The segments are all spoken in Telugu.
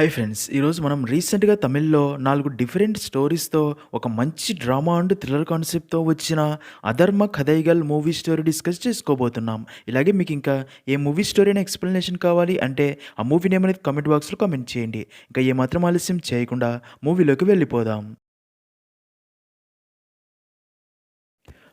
Hi friends! ఈరోజు మనం రీసెంట్‌గా తమిళ్‌లో 4 డిఫరెంట్ స్టోరీస్‌తో ఒక మంచి డ్రామా అండ్ థ్రిల్లర్ కాన్సెప్ట్‌తో వచ్చిన 'అధర్మ కథైగల్' మూవీ స్టోరీ డిస్కస్ చేసుకోబోతున్నాం. ఇలాగే మీకింకా ఏ మూవీ స్టోరీ అయినా ఎక్స్‌ప్లనేషన్ కావాలి అంటే ఆ మూవీ నేమ్ అనేది కామెంట్ బాక్స్‌లో కామెంట్ చేయండి. ఇంకా ఏమాత్రం ఆలస్యం చేయకుండా మూవీలోకి వెళ్ళిపోదాం.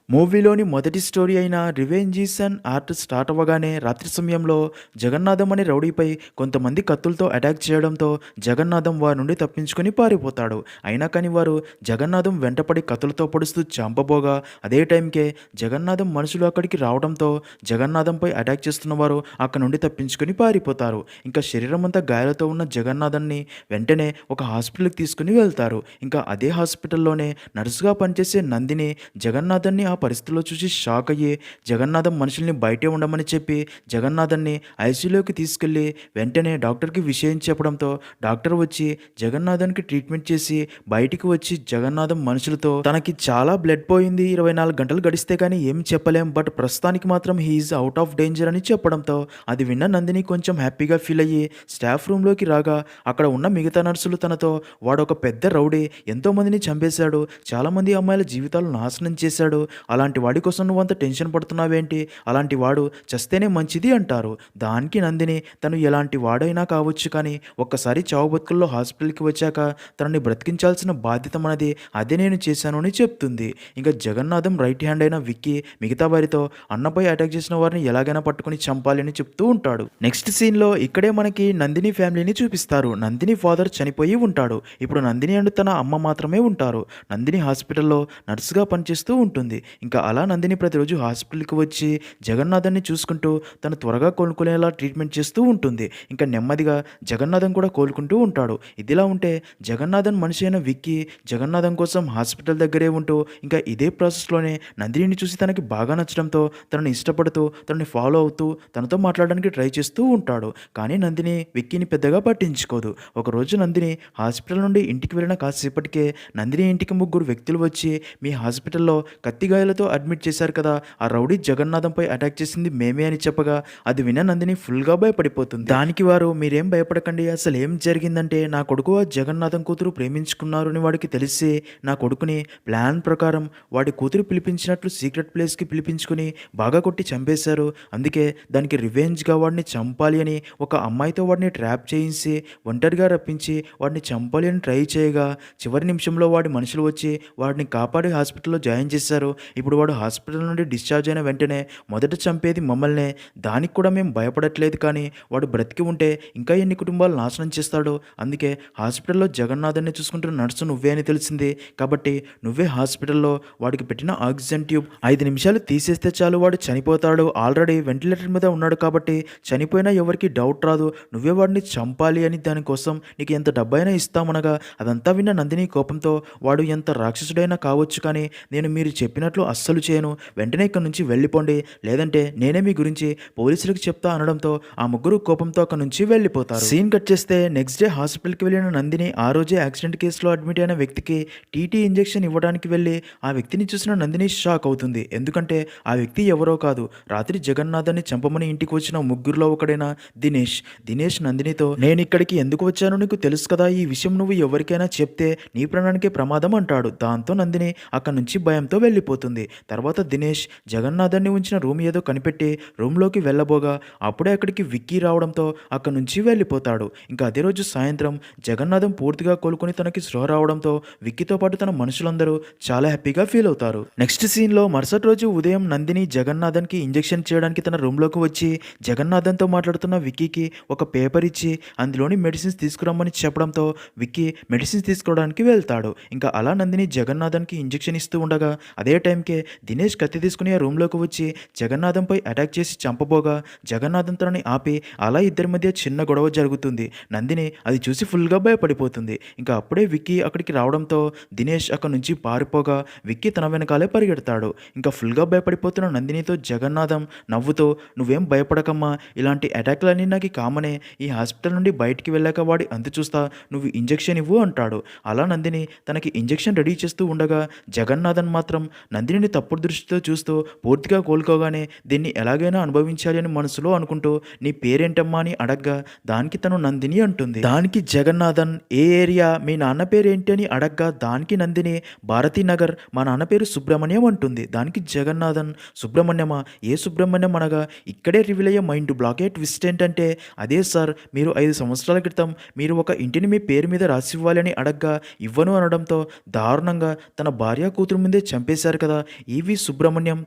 మూవీలోని మొదటి స్టోరీ అయిన రివెంజీస్ ఆర్ట్ స్టార్ట్ అవ్వగానే రాత్రి సమయంలో జగన్నాథం అనే రౌడీపై కొంతమంది కత్తులతో అటాక్ చేయడంతో జగన్నాథం వారి నుండి తప్పించుకొని పారిపోతాడు. అయినా కానీ వారు జగన్నాథం వెంటపడి కత్తులతో పొడుస్తూ చంపబోగా అదే టైంకే జగన్నాథం మనుషులు అక్కడికి రావడంతో జగన్నాథంపై అటాక్ చేస్తున్న వారు అక్కడ నుండి తప్పించుకొని పారిపోతారు. ఇంకా శరీరం అంతా గాయాలతో ఉన్న జగన్నాథన్ని వెంటనే ఒక హాస్పిటల్కి తీసుకుని వెళ్తారు. ఇంకా అదే హాస్పిటల్లోనే నర్సుగా పనిచేసే నందిని జగన్నాథన్ని ఆ పరిస్థితిలో చూసి షాక్ అయ్యి జగన్నాథం మనుషుల్ని బయటే ఉండమని చెప్పి జగన్నాథన్ని ఐసీయూలోకి తీసుకెళ్లి వెంటనే డాక్టర్కి విషయం చెప్పడంతో డాక్టర్ వచ్చి జగన్నాథన్కి ట్రీట్మెంట్ చేసి బయటికి వచ్చి జగన్నాథం మనుషులతో తనకి చాలా బ్లడ్ పోయింది, 24 గంటలు గడిస్తే కానీ ఏం చెప్పలేం, బట్ ప్రస్తుతానికి మాత్రం హీఈస్ అవుట్ ఆఫ్ డేంజర్ అని చెప్పడంతో అది విన్న నందిని కొంచెం హ్యాపీగా ఫీల్ అయ్యి స్టాఫ్ రూమ్లోకి రాగా అక్కడ ఉన్న మిగతా నర్సులు తనతో వాడు ఒక పెద్ద రౌడీ, ఎంతోమందిని చంపేశాడు, చాలామంది అమ్మాయిల జీవితాలు నాశనం చేశాడు, అలాంటి వాడి కోసం నువ్వంత టెన్షన్ పడుతున్నావేంటి, అలాంటి వాడు చస్తేనే మంచిది అంటారు. దానికి నందిని తను ఎలాంటి వాడైనా కావచ్చు కానీ ఒక్కసారి చావు బతుకుల్లో హాస్పిటల్కి వచ్చాక తనని బ్రతికించాల్సిన బాధ్యత మనది, అదే నేను చేశాను అని చెప్తుంది. ఇంకా జగన్నాథం రైట్ హ్యాండ్ అయిన విక్కీ మిగతా వారితో అన్నపై అటాక్ చేసిన వారిని ఎలాగైనా పట్టుకుని చంపాలి అని చెప్తూ ఉంటాడు. నెక్స్ట్ సీన్లో ఇక్కడే మనకి నందిని ఫ్యామిలీని చూపిస్తారు. నందిని ఫాదర్ చనిపోయి ఉంటాడు. ఇప్పుడు నందిని అండ్ తన అమ్మ మాత్రమే ఉంటారు. నందిని హాస్పిటల్లో నర్సుగా పనిచేస్తూ ఉంటుంది. ఇంకా అలా నందిని ప్రతిరోజు హాస్పిటల్కి వచ్చి జగన్నాథన్ని చూసుకుంటూ తను త్వరగా కోలుకునేలా ట్రీట్మెంట్ చేస్తూ ఉంటుంది. ఇంకా నెమ్మదిగా జగన్నాథన్ కూడా కోలుకుంటూ ఉంటాడు. ఇదిలా ఉంటే జగన్నాథన్ మనిషి అయిన విక్కీ జగన్నాథం కోసం హాస్పిటల్ దగ్గరే ఉంటూ ఇంకా ఇదే ప్రాసెస్లోనే నందినిని చూసి తనకి బాగా నచ్చడంతో తనని ఇష్టపడుతూ తనని ఫాలో అవుతూ తనతో మాట్లాడడానికి ట్రై చేస్తూ ఉంటాడు. కానీ నందిని విక్కీని పెద్దగా పట్టించుకోదు. ఒకరోజు నందిని హాస్పిటల్ నుండి ఇంటికి వెళ్ళిన కాసేపటికే నందిని ఇంటికి ముగ్గురు వ్యక్తులు వచ్చి మీ హాస్పిటల్లో కత్తిగాయాలతో అడ్మిట్ చేశారు కదా, ఆ రౌడీ జగన్నాథంపై అటాక్ చేసింది మేమే అని చెప్పగా అది విన్న నందిని ఫుల్గా భయపడిపోతుంది. దానికి వారు మీరేం భయపడకండి, అసలు ఏం జరిగిందంటే నా కొడుకు ఆ జగన్నాథం కూతురు ప్రేమించుకున్నారు అని వాడికి తెలిసి నా కొడుకుని ప్లాన్ ప్రకారం వాడి కూతురు పిలిపించినట్లు సీక్రెట్ ప్లేస్కి పిలిపించుకుని బాగా కొట్టి చంపేశారు. అందుకే దానికి రివెంజ్గా వాడిని చంపాలి అని ఒక అమ్మాయితో వాడిని ట్రాప్ చేయించి ఒంటరిగా రప్పించి వాడిని చంపాలి అని ట్రై చేయగా చివరి నిమిషంలో వాడి మనుషులు వచ్చి వాడిని కాపాడి హాస్పిటల్లో జాయిన్ చేశారు. ఇప్పుడు వాడు హాస్పిటల్ నుండి డిశ్చార్జ్ అయిన వెంటనే మొదట చంపేది మమ్మల్నే, దానికి కూడా మేము భయపడట్లేదు, కానీ వాడు బ్రతికి ఉంటే ఇంకా ఎన్ని కుటుంబాలు నాశనం చేస్తాడో, అందుకే హాస్పిటల్లో జగన్నాథన్ని చూసుకుంటున్న నర్సు నువ్వే అని తెలిసింది కాబట్టి నువ్వే హాస్పిటల్లో వాడికి పెట్టిన ఆక్సిజన్ ట్యూబ్ 5 నిమిషాలు తీసేస్తే చాలు వాడు చనిపోతాడు, ఆల్రెడీ వెంటిలేటర్ మీద ఉన్నాడు కాబట్టి చనిపోయినా ఎవరికి డౌట్ రాదు, నువ్వే వాడిని చంపాలి అని దానికోసం నీకు ఎంత డబ్బైనా ఇస్తామనగా అదంతా విన్న నందిని కోపంతో వాడు ఎంత రాక్షసుడైనా కావచ్చు కానీ నేను మీరు చెప్పినట్లు అస్సలు చేయను, వెంటనే ఇక్కడి నుంచి వెళ్ళిపోండి, లేదంటే నేనే మీ గురించి పోలీసులకు చెప్తా అనడంతో ఆ ముగ్గురు కోపంతో అక్కడి నుంచి వెళ్ళిపోతారు. సీన్ కట్ చేస్తే నెక్స్ట్ డే హాస్పిటల్కి వెళ్ళిన నందిని ఆ రోజే యాక్సిడెంట్ కేసులో అడ్మిట్ అయిన వ్యక్తికి టీటీ ఇంజెక్షన్ ఇవ్వడానికి వెళ్ళి ఆ వ్యక్తిని చూసిన నందిని షాక్ అవుతుంది. ఎందుకంటే ఆ వ్యక్తి ఎవరో కాదు, రాత్రి జగన్నాథాన్ని చంపమని ఇంటికి వచ్చిన ముగ్గురులో ఒకడైన దినేష్ నందినితో నేను ఇక్కడికి ఎందుకు వచ్చానో నీకు తెలుసు కదా, ఈ విషయం నువ్వు ఎవరికైనా చెప్తే నీ ప్రాణానికే ప్రమాదం అంటాడు. దాంతో నందిని అక్కడి నుంచి భయంతో వెళ్ళిపోతుంది. తర్వాత దినేష్ జగన్నాథాన్ని ఉంచిన రూమ్ ఏదో కనిపెట్టి రూమ్లోకి వెళ్ళబోగా అప్పుడే అక్కడికి విక్కీ రావడంతో అక్కడి నుంచి వెళ్ళిపోతాడు. ఇంకా అదే రోజు సాయంత్రం జగన్నాథం పూర్తిగా కోలుకొని తనకి స్పృహ రావడంతో విక్కీతో పాటు తన మనుషులందరూ చాలా హ్యాపీగా ఫీల్ అవుతారు. నెక్స్ట్ సీన్లో మరుసటి రోజు ఉదయం నందిని జగన్నాథన్కి ఇంజెక్షన్ చేయడానికి తన రూమ్లోకి వచ్చి జగన్నాథన్తో మాట్లాడుతున్న విక్కీకి ఒక పేపర్ ఇచ్చి అందులోని మెడిసిన్స్ తీసుకురమ్మని చెప్పడంతో విక్కీ మెడిసిన్స్ తీసుకోవడానికి వెళ్తాడు. ఇంకా అలా నందిని జగన్నాథన్కి ఇంజెక్షన్ ఇస్తూ ఉండగా అదే టైంకే దినేష్ కత్తి తీసుకుని ఆ రూమ్లోకి వచ్చి జగన్నాథంపై అటాక్ చేసి చంపబోగా జగన్నాథన్ తనని ఆపి అలా ఇద్దరి మధ్య చిన్న గొడవ జరుగుతుంది. నందిని అది చూసి ఫుల్గా భయపడిపోతుంది. ఇంకా అప్పుడే విక్కీ అక్కడికి రావడంతో దినేష్ అక్కడి నుంచి పారిపోగా విక్కీ తన వెనకాలే పరిగెడతాడు. ఇంకా ఫుల్గా భయపడిపోతున్న నందినితో జగన్నాథం నవ్వుతూ నువ్వేం భయపడకమ్మా, ఇలాంటి అటాక్లన్నీ నాకు కామనే, ఈ హాస్పిటల్ నుండి బయటికి వెళ్ళాక వాడి అంతు చూస్తా, నువ్వు ఇంజెక్షన్ ఇవ్వు అంటాడు. అలా నందిని తనకి ఇంజెక్షన్ రెడీ చేస్తూ ఉండగా జగన్నాథన్ మాత్రం నందిని నందినిని తప్పుడు దృష్టితో చూస్తూ పూర్తిగా కోలుకోగానే దీన్ని ఎలాగైనా అనుభవించాలి అని మనసులో అనుకుంటూ నీ పేరేంటమ్మా అని అడగ్గా దానికి తను నందిని అంటుంది. దానికి జగన్నాథన్ ఏ ఏరియా మీ నాన్న పేరేంటి అని అడగ్గా దానికి నందిని భారతీనగర్ మా నాన్న పేరు సుబ్రహ్మణ్యం అంటుంది. దానికి జగన్నాథన్ సుబ్రహ్మణ్యమా ఏ సుబ్రహ్మణ్యం అనగా ఇక్కడే రివీల్ అయ్యే మైండ్ బ్లాకే ట్విస్ట్ ఏంటంటే అదే సార్ మీరు 5 సంవత్సరాల క్రితం మీరు ఒక ఇంటిని మీ పేరు మీద రాసివ్వాలి అని అడగ్గా ఇవ్వను అనడంతో దారుణంగా తన భార్య కూతురు ముందే చంపేశారు కదా ఈవి సుబ్రహ్మణ్యం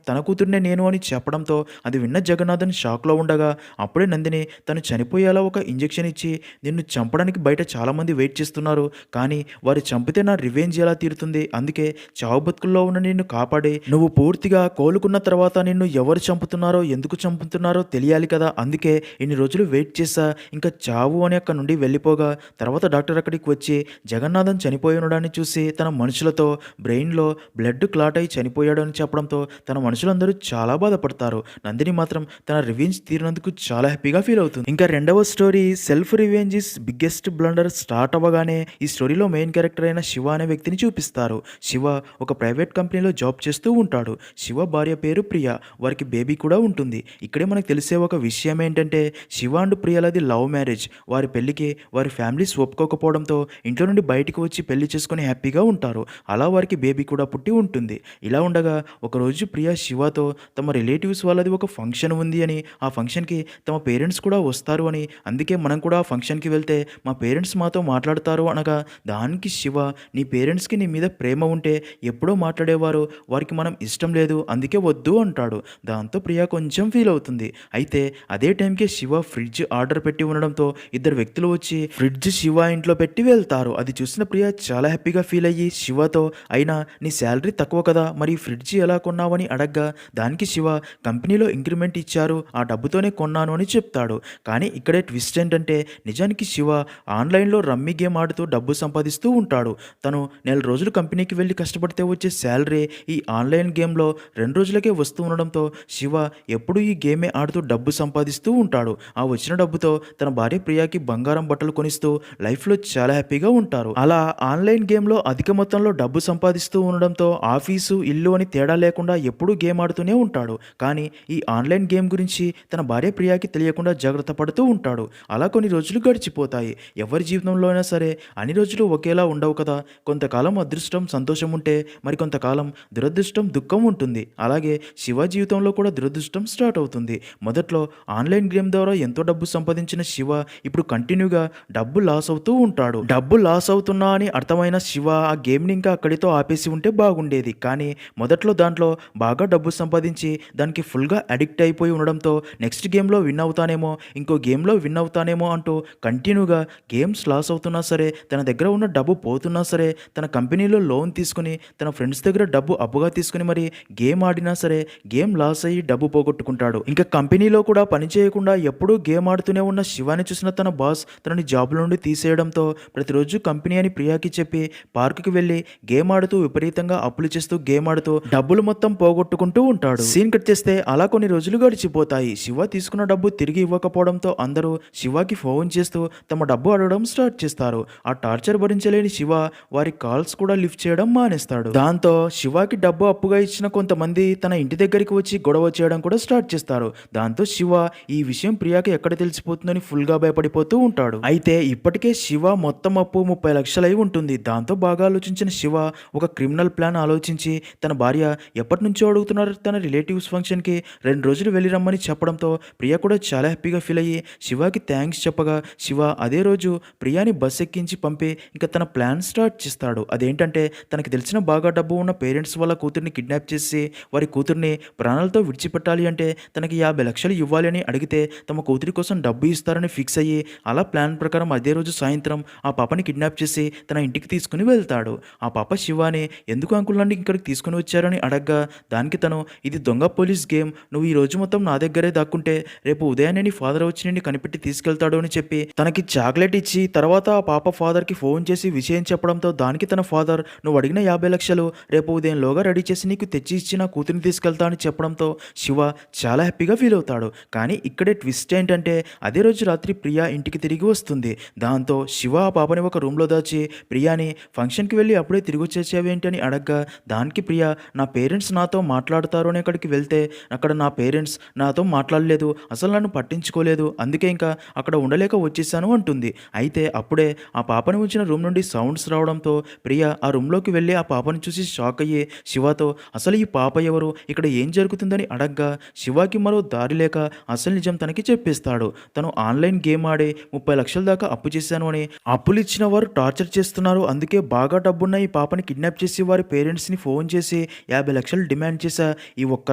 తన కూతురునే నేను అని చెప్పడంతో అది విన్న జగన్నాథన్ షాక్లో ఉండగా అప్పుడే నందిని తను చనిపోయేలా ఒక ఇంజెక్షన్ ఇచ్చి నిన్ను చంపడానికి బయట చాలామంది వెయిట్ చేస్తున్నారు కానీ వారు చంపితే నా రివెంజ్ ఎలా తీరుతుంది అందుకే చావు బతుకుల్లో ఉన్న నిన్ను కాపాడి నువ్వు పూర్తిగా కోలుకున్న తర్వాత నిన్ను ఎవరు చంపుతున్నారో ఎందుకు చంపుతున్నారో తెలియాలి కదా అందుకే ఇన్ని రోజులు వెయిట్ చేశా ఇంకా చావు అని అక్కడ నుండి వెళ్ళిపోగా తర్వాత డాక్టర్ అక్కడికి వచ్చి జగన్నాథన్ చనిపోయి ఉండడాన్ని చూసి తన మనుషులతో బ్రెయిన్లో బ్లడ్ క్లాట్ అయి చనిపోయాడు అని చెప్పడంతో తన మనుషులందరూ చాలా బాధపడతారు. నందిని మాత్రం తన రివెంజ్ తీరినందుకు చాలా హ్యాపీగా ఫీల్ అవుతుంది. ఇంకా రెండవ story self revenge is biggest blunder start అవ్వగానే ఈ స్టోరీలో మెయిన్ క్యారెక్టర్ అయిన శివ అనే వ్యక్తిని చూపిస్తారు. శివ ఒక ప్రైవేట్ కంపెనీలో జాబ్ చేస్తూ ఉంటాడు. శివ భార్య పేరు ప్రియ, వారికి బేబీ కూడా ఉంటుంది. ఇక్కడే మనకు తెలిసే ఒక విషయం ఏంటంటే శివ అండ్ ప్రియలది లవ్ మ్యారేజ్. వారి పెళ్లికి వారి ఫ్యామిలీస్ ఒప్పుకోకపోవడంతో ఇంట్లో నుండి బయటికి వచ్చి పెళ్లి చేసుకుని హ్యాపీగా ఉంటారు. అలా వారికి బేబీ కూడా పుట్టి ఉంటుంది. ఇలా ఉండగా ఒకరోజు ప్రియ శివతో తమ రిలేటివ్స్ వాళ్ళది ఒక ఫంక్షన్ ఉంది అని ఆ ఫంక్షన్కి తమ పేరెంట్స్ కూడా వస్తారు అని అందుకే మనం కూడా ఆ ఫంక్షన్కి వెళ్తే మా పేరెంట్స్ మాతో మాట్లాడతారు అనగా దానికి శివ నీ పేరెంట్స్కి నీ మీద ప్రేమ ఉంటే ఎప్పుడో మాట్లాడేవారు వారికి మనం ఇష్టం లేదు అందుకే వద్దు అంటాడు. దాంతో ప్రియ కొంచెం ఫీల్ అవుతుంది. అయితే అదే టైంకి శివ ఫ్రిడ్జ్ ఆర్డర్ పెట్టి ఉండడంతో ఇద్దరు వ్యక్తులు వచ్చి ఫ్రిడ్జ్ శివ ఇంట్లో పెట్టి వెళ్తారు. అది చూసిన ప్రియ చాలా హ్యాపీగా ఫీల్ అయ్యి శివతో అయినా నీ శాలరీ తక్కువ కదా మరి ఫ్రిడ్జ్ ఎలా కొన్నావని అడగ్గా దానికి శివ కంపెనీలో ఇంక్రిమెంట్ ఇచ్చారు ఆ డబ్బుతోనే కొన్నాను అని చెప్తాడు. కానీ ఇక్కడే ట్విస్ట్ ఏంటంటే నిజానికి శివ ఆన్లైన్లో రమ్మీ గేమ్ ఆడుతూ డబ్బు సంపాదిస్తూ ఉంటాడు. తను నెల రోజులు కంపెనీకి వెళ్ళి కష్టపడితే వచ్చే శాలరీ ఈ ఆన్లైన్ గేమ్లో 2 రోజులకే వస్తూ ఉండడంతో శివ ఎప్పుడూ ఈ గేమే ఆడుతూ డబ్బు సంపాదిస్తూ ఉంటాడు. ఆ వచ్చిన డబ్బుతో తన భార్య ప్రియాకి బంగారం బట్టలు కొనిస్తూ లైఫ్లో చాలా హ్యాపీగా ఉంటారు. అలా ఆన్లైన్ గేమ్లో అధిక మొత్తంలో డబ్బు సంపాదిస్తూ ఉండడంతో ఆఫీసు ఇల్లు అని తేడా లేకుండా ఎప్పుడూ గేమ్ ఆడుతూనే ఉంటాడు. కానీ ఈ ఆన్లైన్ గేమ్ గురించి తన భార్య ప్రియాకి తెలియకుండా జాగ్రత్త పడుతూ ఉంటాడు. అలా కొన్ని రోజులు గడిచిపోతాయి. ఎవరి జీవితంలో అయినా సరే అన్ని రోజులు ఒకేలా ఉండవు కదా. కొంతకాలం అదృష్టం సంతోషం ఉంటే మరి కొంతకాలం దురదృష్టం దుఃఖం ఉంటుంది. అలాగే శివ జీవితంలో కూడా దురదృష్టం స్టార్ట్ అవుతుంది. మొదట్లో ఆన్లైన్ గేమ్ ద్వారా ఎంతో డబ్బు సంపాదించిన శివ ఇప్పుడు కంటిన్యూగా డబ్బు లాస్ అవుతూ ఉంటాడు. డబ్బు లాస్ అవుతున్నా అని అర్థమైన శివ ఆ గేమ్ని ఇంకా అక్కడితో ఆపేసి ఉంటే బాగుండేది. కానీ మొదట్లో దాంట్లో బాగా డబ్బు సంపాదించి దానికి ఫుల్గా అడిక్ట్ అయిపోయి ఉండడంతో నెక్స్ట్ గేమ్లో విన్ అవుతానేమో ఇంకో గేమ్లో విన్ అవుతానేమో అంటూ కంటిన్యూగా గేమ్స్ లాస్ అవుతున్నా సరే తన దగ్గర ఉన్న డబ్బు పోతున్నా సరే తన కంపెనీలో లోన్ తీసుకుని తన ఫ్రెండ్స్ దగ్గర డబ్బు అప్పుగా తీసుకుని మరి గేమ్ ఆడినా సరే గేమ్ లాస్ అయ్యి డబ్బు పోగొట్టుకుంటాడు. ఇంకా కంపెనీలో కూడా పని చేయకుండా ఎప్పుడూ గేమ్ ఆడుతూనే ఉన్న శివాని చూసిన తన బాస్ తనని జాబ్ నుండి తీసేయడంతో ప్రతిరోజు కంపెనీ అని ప్రియాకి చెప్పి పార్కుకి వెళ్ళి గేమ్ ఆడుతూ విపరీతంగా అప్పులు చేస్తూ గేమ్ ఆడుతూ డబ్బులు మొత్తం పోగొట్టుకుంటూ ఉంటాడు. సీన్ కట్ చేస్తే అలా కొన్ని రోజులు గడిచిపోతాయి. శివ తీసుకున్న డబ్బు తిరిగి ఇవ్వకపోవడంతో అందరూ శివకి ఫోన్ చేస్తూ తమ డబ్బు అడగడం స్టార్ట్ చేస్తారు. ఆ టార్చర్ భరించలేని శివ వారి కాల్స్ కూడా లిఫ్ట్ చేయడం మానేస్తాడు. దాంతో శివకి డబ్బు అప్పుగా ఇచ్చిన కొంతమంది తన ఇంటి దగ్గరికి వచ్చి గొడవ చేయడం కూడా స్టార్ట్ చేస్తారు. దాంతో శివ ఈ విషయం ప్రియాకి ఎక్కడ తెలిసిపోతుందని ఫుల్గా భయపడిపోతూ ఉంటాడు. అయితే ఇప్పటికే శివ మొత్తం అప్పు 30 లక్షలు అయి ఉంటుంది. దాంతో బాగా ఆలోచించిన శివ ఒక క్రిమినల్ ప్లాన్ ఆలోచించి తన భార్య ఎప్పటి నుంచో అడుగుతున్నారు తన రిలేటివ్స్ ఫంక్షన్కి 2 రోజులు వెళ్ళి రమ్మని చెప్పడంతో ప్రియ కూడా చాలా హ్యాపీగా ఫీల్ అయ్యి శివకి థ్యాంక్స్ చెప్పగా శివ అదే రోజు ప్రియాని బస్ ఎక్కించి పంపి ఇంకా తన ప్లాన్ స్టార్ట్ చేస్తాడు. అదేంటంటే తనకి తెలిసిన బాగా డబ్బు ఉన్న పేరెంట్స్ వాళ్ళ కూతుర్ని కిడ్నాప్ చేసి వారి కూతుర్ని ప్రాణాలతో విడిచిపెట్టాలి అంటే తనకి 50 లక్షలు ఇవ్వాలి అని అడిగితే తమ కూతురి కోసం డబ్బు ఇస్తారని ఫిక్స్ అయ్యి అలా ప్లాన్ ప్రకారం అదే రోజు సాయంత్రం ఆ పాపని కిడ్నాప్ చేసి తన ఇంటికి తీసుకుని వెళ్తాడు. ఆ పాప శివాని ఎందుకు అంకుల్ నన్ను ఇక్కడికి తీసుకుని వచ్చారని అడగ్గా దానికి తను ఇది దొంగ పోలీస్ గేమ్ నువ్వు ఈ రోజు మొత్తం నా దగ్గరే దాక్కుంటే రేపు ఉదయాన్నే నీ ఫాదర్ వచ్చి నిన్ను కనిపెట్టి తీసుకెళ్తాడు అని చెప్పి తనకి చాక్లెట్ ఇచ్చి తర్వాత ఆ పాప ఫాదర్కి ఫోన్ చేసి విషయం చెప్పడంతో దానికి తన ఫాదర్ నువ్వు అడిగిన 50 లక్షలు రేపు ఉదయంలోగా రెడీ చేసి నీకు తెచ్చి ఇచ్చి నా కూతురిని తీసుకెళ్తా అని చెప్పడంతో శివ చాలా హ్యాపీగా ఫీల్ అవుతాడు. కానీ ఇక్కడే ట్విస్ట్ ఏంటంటే అదే రోజు రాత్రి ప్రియా ఇంటికి తిరిగి వస్తుంది. దాంతో శివ ఆ పాపని ఒక రూమ్లో దాచి ప్రియాని ఫంక్షన్కి వెళ్ళి అప్పుడే తిరిగి వచ్చేసేవేంటి అని అడగ్గా దానికి ప్రియా నా పేరెంట్స్ నాతో మాట్లాడతారు అని అక్కడికి వెళ్తే అక్కడ నా పేరెంట్స్ నాతో మాట్లాడలేదు, అసలు నన్ను పట్టించుకోలేదు, అందుకే ఇంకా అక్కడ ఉండలేక వచ్చేసాను అంటుంది. అయితే అప్పుడే ఆ పాపని ఉంచిన రూమ్ నుండి సౌండ్స్ రావడంతో ప్రియ ఆ రూమ్లోకి వెళ్ళి ఆ పాపని చూసి షాక్ అయ్యి శివతో అసలు ఈ పాప ఎవరు, ఇక్కడ ఏం జరుగుతుందని అడగ్గా శివకి మరో దారి లేక అసలు నిజం తనకి చెప్పేస్తాడు. తను ఆన్లైన్ గేమ్ ఆడి 30 లక్షల దాకా అప్పు చేశాను అని, అప్పులు ఇచ్చిన వారు టార్చర్ చేస్తున్నారు, అందుకే బాగా డబ్బున్న ఈ పాపని కిడ్నాప్ చేసి వారి పేరెంట్స్ని ఫోన్ చేసి 50 లక్షలు డిమాండ్ చేశా, ఈ ఒక్క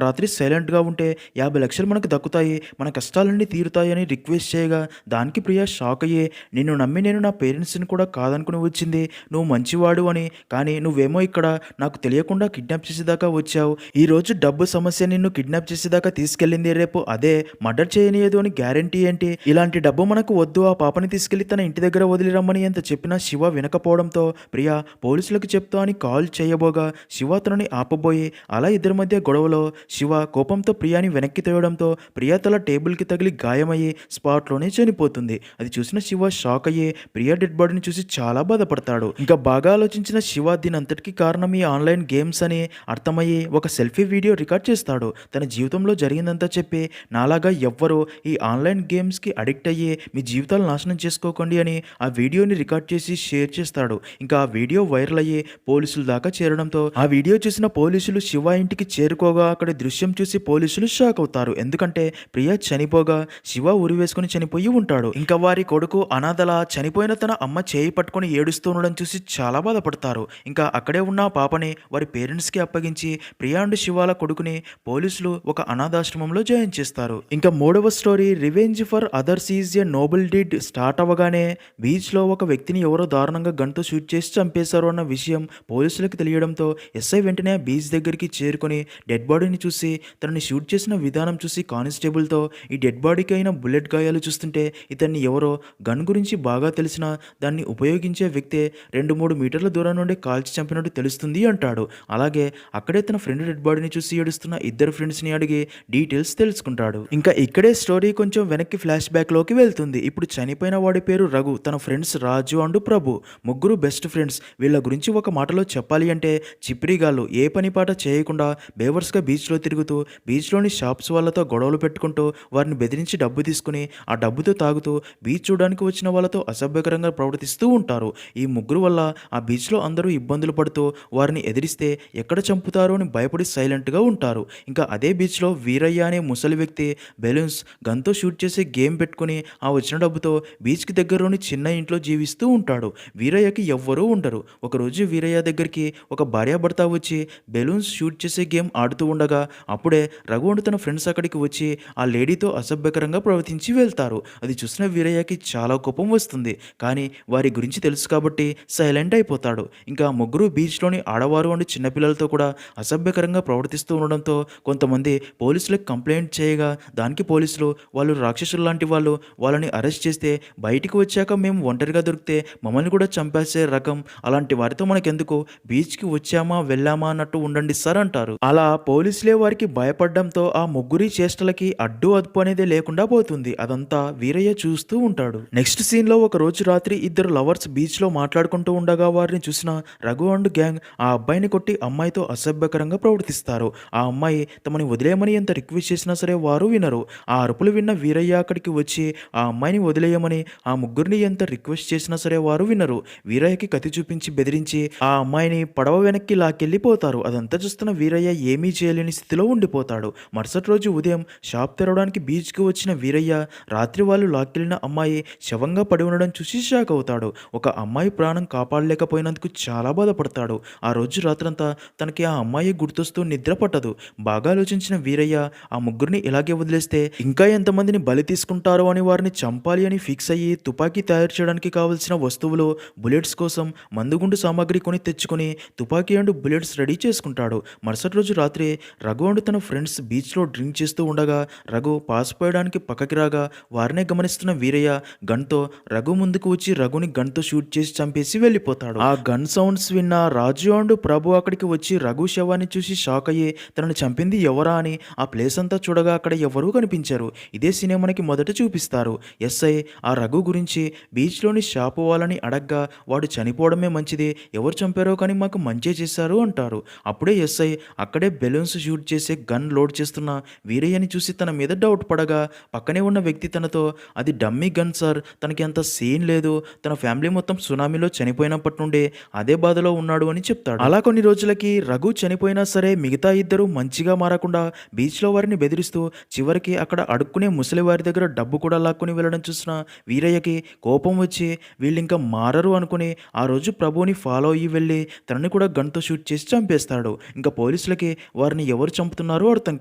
రాత్రి సైలెంట్గా ఉంటే 50 లక్షలు మనకు దక్కుతాయి, మన కష్టాలన్నీ తీరుతాయి అని రిక్వెస్ట్ చేయగా దానికి ప్రియ షాక్ అయ్యి నిన్ను నమ్మి నేను నా పేరెంట్స్ని కూడా కాదనుకుని వచ్చింది, నువ్వు మంచివాడు అని, కానీ నువ్వేమో ఇక్కడ నాకు తెలియకుండా కిడ్నాప్ చేసేదాకా వచ్చావు, ఈరోజు డబ్బు సమస్య నిన్ను కిడ్నాప్ చేసేదాకా తీసుకెళ్ళింది, రేపు అదే మర్డర్ చేయనియదు అని గ్యారంటీ ఏంటి, ఇలాంటి డబ్బు మనకు వద్దు, ఆ పాపని తీసుకెళ్లి తన ఇంటి దగ్గర వదిలి రమ్మని ఎంత చెప్పినా శివ వినకపోవడంతో ప్రియ పోలీసులకు చెప్తా అని కాల్ చేయబోగా శివ తనని ఆపబోయి అలా ఇద్దరి మధ్య గొడవలో శివ కోపంతో ప్రియాని వెనక్కి తోయడంతో ప్రియ తల టేబుల్కి తగిలి గాయమయ్యి స్పాట్లోనే చనిపోతుంది. అది చూసిన శివ షాక్ అయ్యి ప్రియ డెడ్ బాడీని చూసి చాలా బాధపడతాడు. ఇంకా బాగా ఆలోచించిన శివ దీనంతటికి కారణం ఈ ఆన్లైన్ గేమ్స్ అని అర్థమయ్యి ఒక సెల్ఫీ వీడియో రికార్డ్ చేస్తాడు. తన జీవితంలో జరిగిందంతా చెప్పి నాలాగా ఎవ్వరూ ఈ ఆన్లైన్ గేమ్స్కి అడిక్ట్ అయ్యి మీ జీవితాలు నాశనం చేసుకోకండి అని ఆ వీడియోని రికార్డ్ చేసి షేర్ చేస్తాడు. ఇంకా ఆ వీడియో వైరల్ అయ్యి పోలీసుల దాకా చేరడంతో ఆ వీడియో చూసిన పోలీసులు శివ ఇంటికి చేరుకోగా అక్కడ దృశ్యం చూసి పోలీసులు షాక్ అవుతారు. ఎందుకంటే ప్రియ చనిపోగా శివ ఉరి వేసుకుని చనిపోయి ఉంటాడు. ఇంకా వారి కొడుకు అనాథలా చనిపోయిన తన అమ్మ చేయి పట్టుకుని ఏడుస్తూ ఉండడం చూసి చాలా బాధపడతారు. ఇంకా అక్కడే ఉన్న ఆ పాపని వారి పేరెంట్స్కి అప్పగించి ప్రియ అండ్ శివాల కొడుకుని పోలీసులు ఒక అనాథాశ్రమంలో జాయిన్ చేస్తారు. ఇంకా మూడవ story revenge for others is a noble deed start అవ్వగానే బీచ్లో ఒక వ్యక్తిని ఎవరో దారుణంగా గన్తో షూట్ చేసి చంపేశారు అన్న విషయం పోలీసులకు తెలియడంతో ఎస్ఐ వెంటనే బీచ్ దగ్గరికి చేరుకొని డెడ్ బాడీని చూసి తనని షూట్ చేసిన విధానం చూసి కానిస్టేబుల్తో ఈ డెడ్ బాడీకి అయిన బుల్లెట్ గాయాలు చూస్తుంటే ఇతన్ని ఎవరో గన్ గురించి బాగా తెలిసిన దాన్ని ఉపయోగించే వ్యక్తే 2-3 మీటర్ల దూరం నుండి కాల్చి చంపినట్టు తెలుస్తుంది అంటాడు. అలాగే అక్కడే తన ఫ్రెండ్ డెడ్ బాడీని చూసి ఏడుస్తున్న ఇద్దరు ఫ్రెండ్స్ని అడిగి డీటెయిల్స్ తెలుసుకుంటాడు. ఇంకా ఇక్కడే స్టోరీ కొంచెం వెనక్కి ఫ్లాష్ బ్యాక్లోకి వెళ్తుంది. ఇప్పుడు చనిపోయిన వాడి పేరు రఘు, తన ఫ్రెండ్స్ రాజు అండ్ ప్రభు, ముగ్గురు బెస్ట్ ఫ్రెండ్స్. వీళ్ళ గురించి ఒక మాటలో చెప్పాలి అంటే చిప్రిగాళ్ళు ఏ పని పాట చేయకుండా బేవర్స్గా బీచ్లో తిరుగుతూ బీచ్లోని షాప్స్ వాళ్ళతో గొడవలు పెట్టుకుంటూ వారిని బెదిరించి డబ్బు తీసుకుని ఆ డబ్బుతో తాగుతూ బీచ్ చూడడానికి వచ్చిన వాళ్ళతో అసభ్యకరంగా ప్రవర్తిస్తూ ఉంటారు. ఈ ముగ్గురు వల్ల ఆ బీచ్లో అందరూ ఇబ్బందులు పడుతూ వారిని ఎదిరిస్తే ఎక్కడ చంపుతారో అని భయపడి సైలెంట్గా ఉంటారు. ఇంకా అదే బీచ్లో వీరయ్య అనే ముసలి వ్యక్తి బెలూన్స్ గన్తో షూట్ చేసే గేమ్ పెట్టుకుని ఆ వచ్చిన డబ్బుతో బీచ్కి దగ్గరలోని చిన్న ఇంట్లో జీవిస్తూ ఉంటాడు. వీరయ్యకి ఎవ్వరూ ఉండరు. ఒకరోజు వీరయ్య దగ్గరికి ఒక భార్యాభర్త వచ్చి బెలూన్స్ షూట్ చేసే గేమ్ ఆడుతూ ఉండగా అప్పుడే రఘు అండ్ తన ఫ్రెండ్స్ అక్కడికి వచ్చి ఆ లేడీతో అసభ్యకరంగా ప్రవర్తించి వెళ్తారు. అది చూసిన వీరయ్యకి చాలా కోపం వస్తుంది. కానీ వారి గురించి తెలుసు కాబట్టి సైలెంట్ అయిపోతాడు. ఇంకా ముగ్గురు బీచ్లోని ఆడవారు అండ్ చిన్నపిల్లలతో కూడా అసభ్యకరంగా ప్రవర్తిస్తూ ఉండడంతో కొంతమంది పోలీసులకు కంప్లైంట్ చేయగా దానికి పోలీసులు వాళ్ళు రాక్షసులు లాంటి వాళ్ళు, వాళ్ళని అరెస్ట్ చేస్తే బయటికి వచ్చాక మేము ఒంటరిగా దొరికితే మమ్మల్ని కూడా చంపేసే రకం, అలాంటి వారితో మనకెందుకు, బీచ్కి వచ్చామా వెళ్ళామా అన్నట్టు ఉండండి సార్ అంటారు. అలా పోలీసులే వారికి భయపడడంతో ఆ ముగ్గురి చేష్టలకి అడ్డు అదుపు అనేది లేకుండా పోతుంది. అదంతా వీరయ్య చూస్తూ ఉంటాడు. నెక్స్ట్ సీన్లో ఒక రోజు రాత్రి ఇద్దరు లవర్స్ బీచ్లో మాట్లాడుకుంటూ ఉండగా వారిని చూసిన రఘు అండ్ గ్యాంగ్ ఆ అబ్బాయిని కొట్టి అమ్మాయితో అసభ్యకరంగా ప్రవర్తిస్తారు. ఆ అమ్మాయి తమని వదిలేయమని ఎంత రిక్వెస్ట్ చేసినా సరే వారు వినరు. ఆ అరుపులు విన్న వీరయ్య అక్కడికి వచ్చి ఆ అమ్మాయిని వదిలేయమని ఆ ముగ్గురిని ఎంత రిక్వెస్ట్ చేసినా సరే వారు వినరు. వీరయ్యకి కత్తి చూపించి బెదిరించి ఆ అమ్మాయిని పడవ వెనక్కి లాక్కెళ్ళిపోతారు. అదంతా చూస్తున్న వీరయ్య ఏమీ చేయలేని స్థితిలో ఉండిపోతాడు. మరుసటి రోజు ఉదయం షాప్ తెరవడానికి బీచ్కి వచ్చిన వీరయ్య రాత్రి వాళ్ళు లాక్కెళ్ళిన అమ్మాయి శవంగా పడి ఉండడం చూసి షాక్ అవుతాడు. ఒక అమ్మాయి ప్రాణం కాపాడలేకపోయినందుకు చాలా బాధపడతాడు. ఆ రోజు రాత్రంతా తనకి ఆ అమ్మాయి గుర్తొస్తూ నిద్ర పట్టదు. బాగా ఆలోచించిన వీరయ్య ఆ ముగ్గురిని ఇలాగే వదిలేస్తే ఇంకా ఎంతమందిని బలి తీసుకుంటారో అని వారిని చంపాలి అని ఫిక్స్ అయ్యి తుపాకీ తయారు చేయడానికి కావలసిన వస్తువులు, బుల్లెట్స్ కోసం మందుగుండు సామాగ్రి కొని తెచ్చుకొని తుపాకీ అండ్ బుల్లెట్స్ రెడీ చేసుకుంటాడు. మరుసటి రోజు రాత్రి రఘు అండ్ తన ఫ్రెండ్స్ బీచ్లో డ్రింక్ చేస్తూ ఉండగా రఘు పాసిపోయడానికి పక్కకి రాగా వారినే గమనిస్తున్న వీరయ్య గన్తో రఘు ముందుకు వచ్చి రఘుని గన్తో షూట్ చేసి చంపేసి వెళ్ళిపోతాడు. ఆ గన్ సౌండ్స్ విన్న రాజు అండ్ ప్రభు అక్కడికి వచ్చి రఘు శవాన్ని చూసి షాక్ అయ్యి తనను చంపింది ఎవరా అని ఆ ప్లేస్ అంతా చూడగా అక్కడ ఎవరూ కనిపించారు. ఇదే సీనే మనకి మొదట చూపిస్తారు. ఎస్ఐ ఆ రఘు గురించి బీచ్లోని షాపు వాళ్ళని అడగ్గా వాడు చనిపోవడమే మంచిది, ఎవరు చంపారో కానీ మాకు మంచి చేశారు అంటారు. అప్పుడే ఎస్ఐ అక్కడే బెలూన్స్ షూట్ చేసే గన్ లోడ్ చేస్తున్న వీరయ్యని చూసి తన మీద డౌట్ పడగా పక్కనే ఉన్న వ్యక్తి తనతో అది డమ్మీ గన్ సార్, తనకి అంత సీన్ లేదు, తన ఫ్యామిలీ మొత్తం సునామీలో చనిపోయినప్పటి నుండి అదే బాధలో ఉన్నాడు అని చెప్తాడు. అలా కొన్ని రోజులకి రఘు చనిపోయినా సరే మిగతా ఇద్దరు మంచిగా మారకుండా బీచ్లో వారిని బెదిరిస్తూ చివరికి అక్కడ అడుక్కునే ముసలి వారి దగ్గర డబ్బు కూడా లాక్కుని వెళ్ళడం చూసిన వీరయ్యకి కోపం వచ్చి వీళ్ళింకా మారరు అనుకుని ఆ రోజు ప్రభువుని ఫాలో అయ్యి వెళ్ళి తనని కూడా గన్తో షూట్ చేసి చంపేస్తాడు. ఇంకా పోలీసులకి వారిని ఎవరు చంపుతున్నారో అర్థం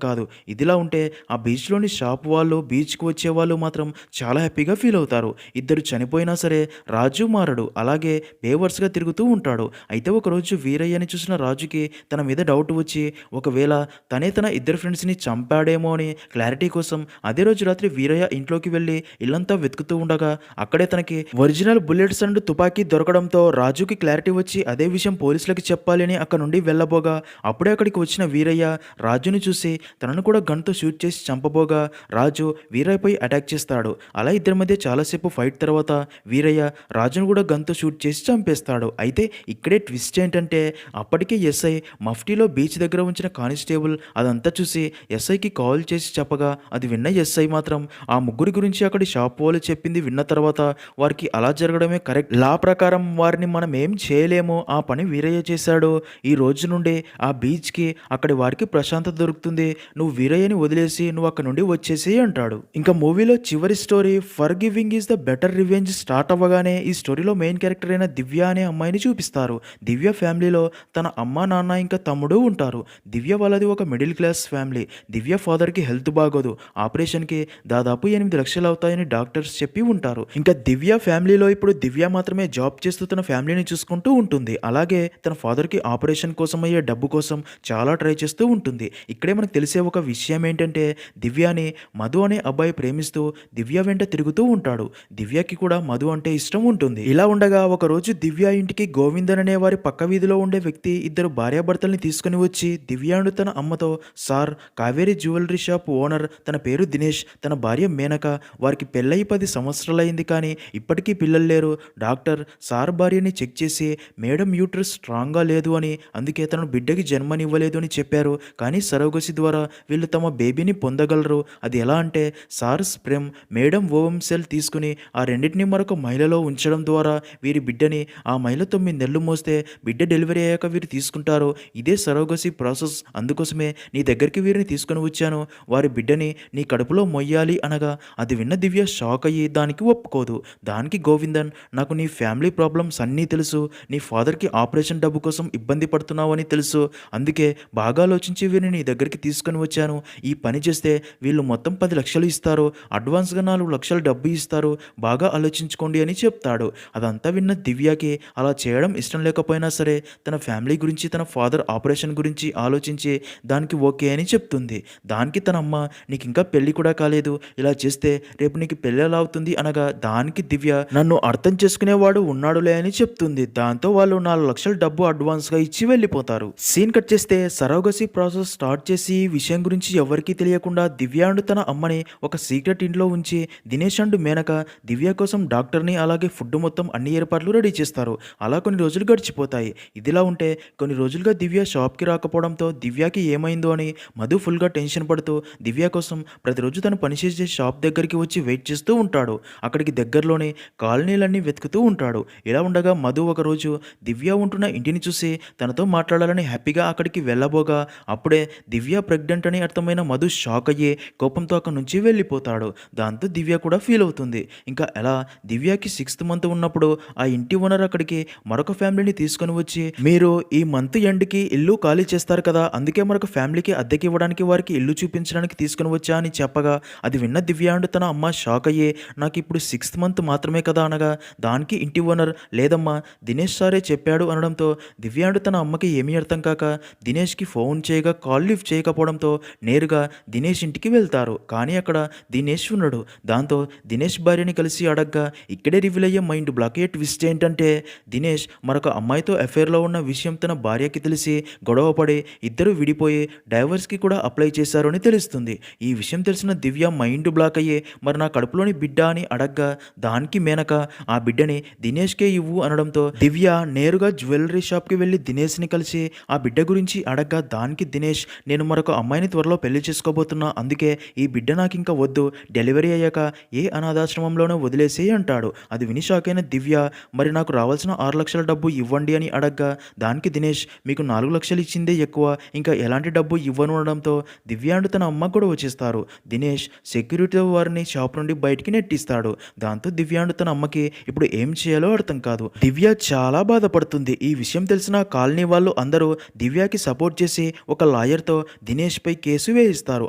కాదు. ఇదిలా ఉంటే ఆ బీచ్లోని షాప్ వాళ్ళు బీచ్కి వచ్చే వాళ్ళు మాత్రం చాలా హ్యాపీగా ఫీల్ అవుతారు. ఇద్దరు చనిపోయినా సరే రాజు మారడు, అలాగే బేవర్స్గా తిరుగుతూ ఉంటాడు. అయితే ఒకరోజు వీరయ్యని చూసిన రాజుకి తన మీద డౌట్ వచ్చి ఒకవేళ తనే తన ఇద్దరు ఫ్రెండ్స్ని చంపాడేమో అని క్లారిటీ కోసం అదే రోజు రాత్రి వీరయ్య ఇంట్లోకి వెళ్ళి ఇల్లంతా వెతుకుతూ ఉండగా అక్కడే తనకి ఒరిజినల్ బుల్లెట్స్ అండ్ తుపాకీ దొరకడంతో రాజుకి క్లారిటీ వచ్చి అదే విషయం పోలీసులకి చెప్పాలి అని అక్కడ నుండి వెళ్ళబోగా అప్పుడే అక్కడికి వచ్చిన వీరయ్య రాజుని చూసి తనను కూడా గన్తో షూట్ చేసి చంపబోగా రాజు వీరయ్యపై అటాక్ చేస్తాడు. అలా ఇద్దరి మధ్య చాలాసేపు ఫైట్ తర్వాత వీరయ్య రాజును కూడా గన్తో షూట్ చేసి చంపేస్తాడు. అయితే ఇక్కడే ట్విస్ట్ ఏంటంటే అప్పటికే ఎస్ఐ మఫ్టీలో బీచ్ దగ్గర ఉంచిన కానిస్టేబుల్ అదంతా చూసి ఎస్ఐకి కాల్ చేసి చెప్పగా అది విన్న ఎస్ఐ మాత్రం ఆ ముగ్గురి గురించి అక్కడి షాప్ వాళ్ళు చెప్పింది విన్న తర్వాత వారికి అలా జరగడమే కరెక్ట్, లా ప్రకారం వారిని మనం ఏం చేయలేము, ఆ పని వీరయ్య చేశాడు, ఈ రోజు నుండి ఆ బీచ్కి అక్కడి వారికి ప్రశాంతత దొరుకుతుంది, నువ్వు వీరయ్యని వదిలేసి నువ్వు అక్కడ నుండి వచ్చేసి అంటాడు. ఇంకా మూవీలో చివరి story for giving is the better revenge start అవ్వగానే ఈ స్టోరీలో మెయిన్ క్యారెక్టర్ అయిన దివ్య అనే అమ్మాయిని చూపిస్తారు. దివ్య ఫ్యామిలీలో తన అమ్మ నాన్న ఇంకా తమ్ముడు ఉంటారు. దివ్య వాళ్ళది ఒక మిడిల్ క్లాస్ ఫ్యామిలీ. దివ్య ఫాదర్కి హెల్త్ బాగోదు, ఆపరేషన్కి దాదాపు 8 లక్షలు అవుతాయని డాక్టర్స్ చెప్పి ఉంటారు. ఇంకా దివ్య ఫ్యామిలీలో ఇప్పుడు దివ్య మాత్రమే జాబ్ చేస్తూ తన ఫ్యామిలీని చూసుకుంటూ ఉంటుంది. అలాగే తన ఫాదర్కి ఆపరేషన్ కోసం అయ్యే డబ్బు కోసం చాలా ట్రై చేస్తూ ఉంటుంది. ఇక్కడే మనకు తెలిసే ఒక విషయం ఏంటంటే దివ్యని మధు అనే అబ్బాయి ప్రేమిస్తూ దివ్య వెంట తిరుగుతూ ఉంటాడు. దివ్యకి కూడా మధు అంటే ఇష్టం ఉంటుంది. ఇలా ఉండగా ఒకరోజు దివ్య ఇంటికి గోవిందన్ అనే వారి పక్క వీధిలో ఉండే వ్యక్తి ఇద్దరు భార్యాభర్తల్ని తీసుకుని వచ్చి దివ్యాను తన అమ్మతో, sir Kaveri jewellery shop owner, తన పేరు దినేష్, తన భార్య మేనక, వారికి పెళ్ళయి 10 సంవత్సరాలైంది కానీ ఇప్పటికీ పిల్లలు లేరు. డాక్టర్ సార్ భార్యని చెక్ చేసి మేడం యూట్రస్ స్ట్రాంగ్గా లేదు అని, అందుకే తను బిడ్డకి జన్మనివ్వలేదు అని చెప్పారు. కానీ సరోగసి ద్వారా వీళ్ళు తమ బేబీని పొందగలరు. అది ఎలా అంటే సార్ స్ప్రెమ్, మేడం ఓవం సెల్ తీసుకుని ఆ రెండింటిని మరొక మహిళలో ఉంచడం ద్వారా వీరి బిడ్డని ఆ మహిళ 9 నెలలు మోస్తే బిడ్డ డెలివరీ అయ్యాక వీరు తీసుకుంటారు. ఇదే సరోగసి ప్రాసెస్. అందుకోసమే నీ దగ్గరికి వీరిని తీసుకుని వచ్చాను, వారి బిడ్డని నీ కడుపులో మొయ్యాలి అనగా అది విన్న దివ్య షాక్ అయ్యి దానికి ఒప్పుకోదు. దానికి గోవిందన్, నాకు నీ ఫ్యామిలీ ప్రాబ్లమ్స్ అన్నీ తెలుసు, నీ ఫాదర్కి ఆపరేషన్ డబ్బు కోసం ఇబ్బంది పడుతున్నావు అని తెలుసు, అందుకే బాగా ఆలోచించి వీరిని నీ దగ్గరికి తీసుకుని వచ్చాను. ఈ పని చేస్తే వీళ్ళు మొత్తం 10 లక్షలు ఇస్తారు, అడ్వాన్స్గా 4 లక్షలు డబ్బు ఇస్తారు, బాగా ఆలోచించుకోండి అని చెప్తాడు. అదంతా విన్న దివ్యకి అలా చేయడం ఇష్టం లేకపోయినా సరే తన ఫ్యామిలీ గురించి తన ఫాదర్ ఆపరేషన్ గురించి ఆలోచించి దానికి ఓకే అని చెప్తుంది. దానికి తన అమ్మ, నీకు ఇంకా పెళ్లి కూడా కాలేదు, ఇలా చేస్తే రేపు నీకు పెళ్ళి ఎలా అవుతుంది అనగా దానికి దివ్య, నన్ను అర్థం చేసుకునేవాడు ఉన్నాడులే అని చెప్తుంది. దాంతో వాళ్ళు 4 లక్షల డబ్బు అడ్వాన్స్గా ఇచ్చి వెళ్ళిపోతారు. సీన్ కట్ చేస్తే సరోగసి ప్రాసెస్ స్టార్ట్ చేసి ఈ విషయం గురించి ఎవరికీ తెలియకుండా దివ్య అండ్ తన అమ్మని ఒక సీక్రెట్ ఇంట్లో ఉంచి దినేష్ అండ్ మేనక దివ్య కోసం డాక్టర్ని అలాగే ఫుడ్ మొత్తం అన్ని ఏర్పాట్లు రెడీ చేస్తారు. అలా కొన్ని రోజులు గడిచిపోతాయి. ఇదిలా ఉంటే కొన్ని రోజులుగా దివ్య షాప్కి రాకపోవడంతో దివ్యకి ఏమైందో అని మధు ఫుల్గా టెన్షన్ పడుతూ దివ్య కోసం ప్రతిరోజు తను పనిచేసే షాప్ దగ్గరికి వచ్చి వెయిట్ చేస్తూ ఉంటాడు. అక్కడికి దగ్గరలోనే కాలనీలన్నీ వెతుకుతూ ఉంటాడు. ఇలా ఉండగా మధు ఒకరోజు దివ్య ఉంటున్న ఇంటిని చూసి తనతో మాట్లాడాలని హ్యాపీగా అక్కడికి వెళ్ళబోగా అప్పుడే దివ్య ప్రెగ్నెంట్ అని అర్థమైన మధు షాక్ అయ్యి కోపంతో అక్కడి నుంచి వెళ్ళిపోతాడు. దాంతో దివ్య కూడా ఫీల్ అవుతుంది. ఇంకా ఎలా దివ్యకి 6th మంత్ ఉన్నప్పుడు ఆ ఇంటి ఓనర్ అక్కడికి మరొక ఫ్యామిలీని తీసుకొని వచ్చి, మీరు ఈ మంత్ ఎండ్కి ఇల్లు ఖాళీ చేస్తారు కదా, అందుకే మరొక ఫ్యామిలీకి అద్దెకి ఇవ్వడానికి వారికి ఇల్లు చూపించడానికి తీసుకుని వచ్చా అని చెప్పగా అది విన్న దివ్య అండ్ తన అమ్మ షాక్ అయ్యి, నాకు ఇప్పుడు 6th మంత్ మాత్రమే కదా అనగా దానికి ఇంటి ఓనర్, లేదమ్మా దినేష్ సారే చెప్పాడు అనడంతో దివ్య అండ్ తన అమ్మకి ఏమీ అర్థం కాక దినేష్కి ఫోన్ చేయగా కాల్ లిఫ్ట్ చేయకపోవడంతో నేరుగా దినేష్ ఇంటికి వెళ్తారు. కానీ అక్కడ దినేష్ ఉన్నాడు. దాంతో దినేష్ భార్యని కలిసి అడగ్గా ఇక్కడే రివీల్ అయ్యే మైండ్ బ్లాక్ అయ్యే ట్విస్ట్ ఏంటంటే దినేష్ మరొక అమ్మాయితో అఫేర్లో ఉన్న విషయం తన భార్యకి తెలిసి గొడవపడి ఇద్దరు విడిపోయి డైవర్స్కి కూడా అప్లై చేశారు అని తెలుస్తుంది. ఈ విషయం తెలిసిన దివ్య మైండ్ బ్లాక్ అయ్యే, మరి నా కడుపులోని బిడ్డ అని అడగ్గా దానికి మేనక ఆ బిడ్డని దినేష్కే ఇవ్వు అనడంతో దివ్య నేరుగా జ్యువెలరీ షాప్కి వెళ్ళి దినేష్ని కలిసి కలిసి ఆ బిడ్డ గురించి అడగ్గా దానికి దినేష్ నేను మరొక అమ్మాయిని త్వరలో పెళ్లి చేసుకోబోతున్నా, అందుకే ఈ బిడ్డ నాకింక వద్దు, డెలివరీ అయ్యాక ఏ అనాథాశ్రమంలోనో వదిలేసేయి అంటాడు. అది విని షాక్ అయిన దివ్య మరి నాకు రావాల్సిన 6 లక్షల డబ్బు ఇవ్వండి అని అడగ్గా దానికి దినేష్ మీకు 4 లక్షలు ఇచ్చిందే ఎక్కువ, ఇంకా ఎలాంటి డబ్బు ఇవ్వను అనడంతో దివ్య అండ్ తన అమ్మ కూడా వచ్చేస్తారు. దినేష్ సెక్యూరిటీ వారిని షాప్ నుండి బయటికి నెట్టిస్తాడు. దాంతో దివ్య అండ్ తన అమ్మకి ఇప్పుడు ఏం చేయాలో అర్థం కాదు. దివ్య చాలా బాధపడుతుంది. ఈ విషయం తెలిసిన కాలనీ వాళ్ళు అందరూ దివ్యకి సపోర్ట్ చేసి ఒక లాయర్తో దినేష్ పై కేసు వేయిస్తారు.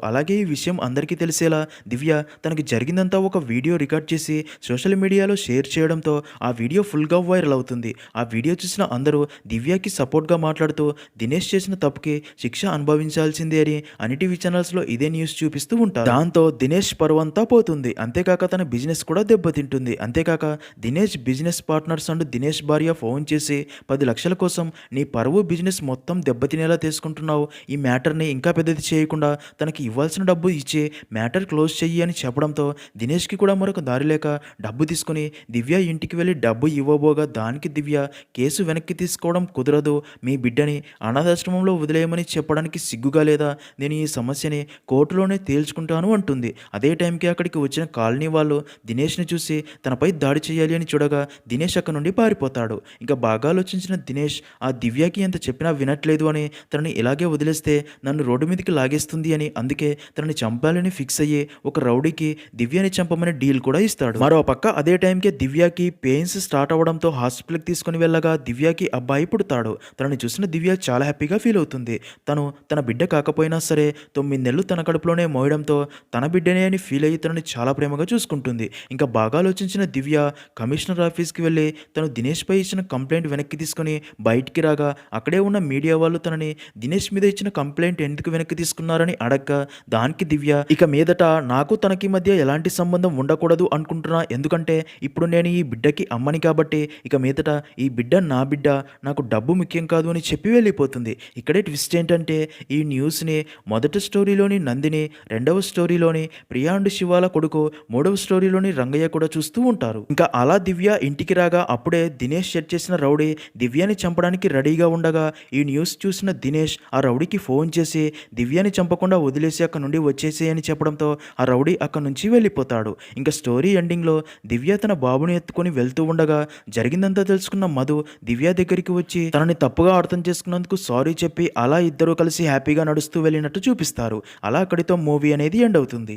అలాగే ఈ విషయం అందరికీ తెలిసేలా దివ్య తనకి జరిగిందంతా ఒక వీడియో రికార్డ్ చేసి సోషల్ మీడియాలో షేర్ చేయడంతో ఆ వీడియో ఫుల్గా వైరల్ అవుతుంది. ఆ వీడియో చూసిన అందరూ దివ్యకి సపోర్ట్గా మాట్లాడుతూ దినేష్ చేసిన తప్పుకి శిక్ష అనుభవించాల్సిందే అని అన్ని టీవీ ఛానల్స్లో ఇదే న్యూస్ చూపిస్తూ ఉంటారు. దాంతో దినేష్ పరువంతా పోతుంది. అంతేకాక తన బిజినెస్ కూడా దెబ్బతింటుంది. అంతేకాక Dinesh business partners and Dinesh భార్య ఫోన్ చేసి 10 లక్షల కోసం నీ పరువు బిజినెస్ మొత్తం దెబ్బతినేలా తీసుకుంటున్నావు, ఈ మ్యాటర్ని ఇంకా పెద్దది చేయకుండా తనకి ఇవ్వాల్సిన డబ్బు ఇచ్చి మ్యాటర్ క్లోజ్ చెయ్యి అని చెప్పడంతో దినేష్కి కూడా మరొక దారి లేక డబ్బు తీసుకుని దివ్య ఇంటికి వెళ్ళి డబ్బు ఇవ్వబోగా దానికి దివ్య కేసు వెనక్కి తీసుకోవడం కుదరదు, మీ బిడ్డని అనాథాశ్రమంలో వదిలేయమని చెప్పడానికి సిగ్గుగా లేదా, నేను ఈ సమస్యని కోర్టులోనే తేల్చుకుంటాను అంటుంది. అదే టైంకి అక్కడికి వచ్చిన కాలనీ వాళ్ళు దినేష్ని చూసి తనపై దాడి చేయాలి అని చూడగా దినేష్ అక్కడ నుండి పారిపోతాడు. ఇంకా బాగా ఆలోచించిన దినేష్ ఆ దివ్యకి ఎంత చెప్పినా వినట్లేదు అని తనని ఇలాగే వదిలేస్తే నన్ను రోడ్డు మీదకి లాగేస్తుంది అని అందుకే తనని చంపాలని ఫిక్స్ అయ్యి ఒక రౌడీకి దివ్యని చంపమని డీల్ కూడా ఇస్తాడు. మరో పక్క అదే టైంకి దివ్యకి పెయిన్స్ స్టార్ట్ అవడంతో హాస్పిటల్కి తీసుకుని వెళ్ళగా దివ్యకి అబ్బాయి పుడతాడు. తనని చూసిన దివ్య చాలా హ్యాపీగా ఫీల్ అవుతుంది. తను తన బిడ్డ కాకపోయినా సరే 9 నెలలు తన కడుపులోనే మోయడంతో తన బిడ్డనే అని ఫీల్ అయ్యి తనని చాలా ప్రేమగా చూసుకుంటుంది. ఇంకా బాగా ఆలోచించిన దివ్య కమిషనర్ ఆఫీస్కి వెళ్ళి తను దినేష్ పై ఇచ్చిన కంప్లైంట్ వెనక్కి తీసుకుని బయటికి రాగా అక్కడే ఉన్న మీడియా వాళ్ళు తనని దినేష్ మీద ఇచ్చిన కంప్లైంట్ ఎందుకు వెనక్కి తీసుకున్నారని అడగ్గా దానికి దివ్య ఇక మీదట నాకు తనకి మధ్య ఎలాంటి సంబంధం ఉండకూడదు అనుకుంటున్నా, ఎందుకంటే ఇప్పుడు నేను ఈ బిడ్డకి అమ్మని కాబట్టి ఇక మీదట ఈ బిడ్డ నా బిడ్డ, నాకు డబ్బు ముఖ్యం కాదు అని చెప్పి వెళ్ళిపోతుంది. ఇక్కడే ట్విస్ట్ ఏంటంటే ఈ న్యూస్ని మొదటి స్టోరీలోని నందిని, రెండవ స్టోరీలోని ప్రియా అండ్ శివాల కొడుకు, మూడవ స్టోరీలోని రంగయ్య కూడా చూస్తూ ఉంటారు. ఇంకా అలా దివ్య ఇంటికి రాగా అప్పుడే దినేష్ సెట్ చేసిన రౌడీ దివ్యని చంపడానికి రెడీగా ఉండగా ఈ న్యూస్ చూసిన దినేష్ ఆ రౌడీకి ఫోన్ చేసి దివ్యని చంపకుండా వదిలేసి అక్కడ నుండి వచ్చేసి అని చెప్పడంతో ఆ రౌడీ అక్కడ నుంచి వెళ్ళిపోతాడు. ఇంకా స్టోరీ ఎండింగ్లో దివ్య తన బాబుని ఎత్తుకొని వెళ్తూ ఉండగా జరిగిందంతా తెలుసుకున్న మధు దివ్య దగ్గరికి వచ్చి తనని తప్పుగా అర్థం చేసుకున్నందుకు సారీ చెప్పి అలా ఇద్దరూ కలిసి హ్యాపీగా నడుస్తూ వెళ్ళినట్టు చూపిస్తారు. అలా అక్కడితో మూవీ అనేది ఎండ్ అవుతుంది.